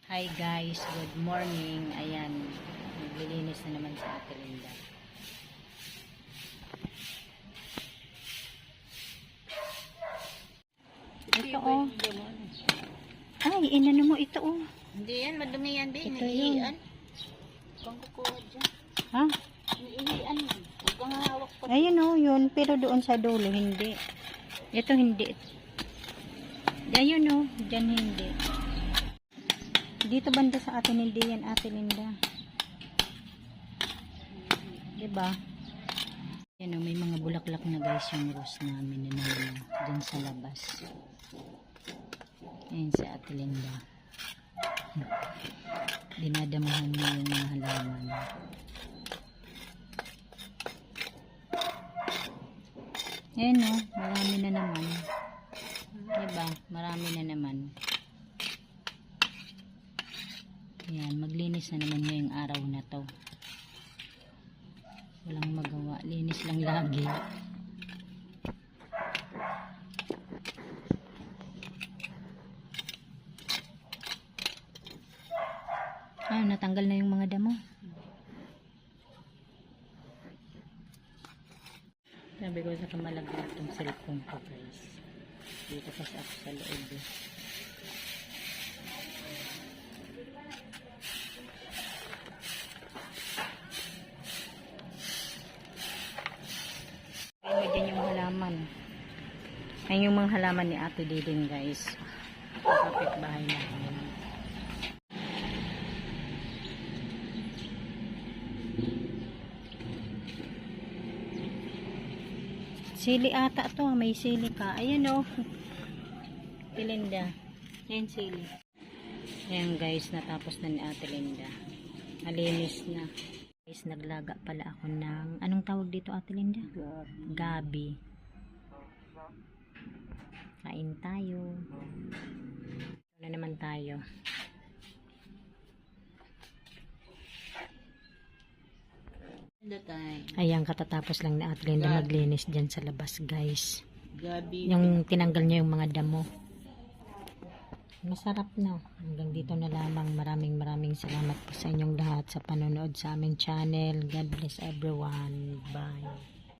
Hi guys, good morning. Ayan, naglilinis na naman sa Ate Linda. Ito oh. Ay, inano mo ito oh. Hindi yan, madumi yan, Bi. Ito Iniian. Kung kukuha dyan. Ha? Iniian yan. Huwag kang hawak pa. Ayun oh, yun. Pero doon sa dulo, hindi. Ito hindi. Ayun oh, dyan hindi. Dito banda sa atin hindi yan, Ate Linda. Diba? Yan oh, may mga bulaklak na guys yung rose namin na dyan sa labas. Ayan sa Ate Linda. Dinadamahan niya yung mga halaman. Ayan o, marami na naman. Diba? Marami na naman. Ayan, maglinis na naman ngayong araw na to. Walang magawa. Linis lang lagi. Ah, natanggal na yung mga damo. Sabi ko sa kamalaglag itong cellphone ko guys. Dito kasi ako sa loob eh. Ayun dyan yung halaman. Ayun yung mga halaman ni Ate Diding guys. Kapit bahay namin. Sili ata to, may sili ka. Ayan o. Ate Linda. Ayan sili. Ayan guys, natapos na ni Ate Linda. Malinis na. Guys, naglaga pala ako ng, anong tawag dito Ate Linda? Gabi. Kain tayo. Ito na naman tayo. Ayan, katatapos lang na Ate Linda maglinis dyan sa labas guys. Gabi. Yung tinanggal niya yung mga damo. Masarap na. Hanggang dito na lamang. Maraming salamat po sa inyong lahat sa panonood sa aming channel. God bless everyone. Bye.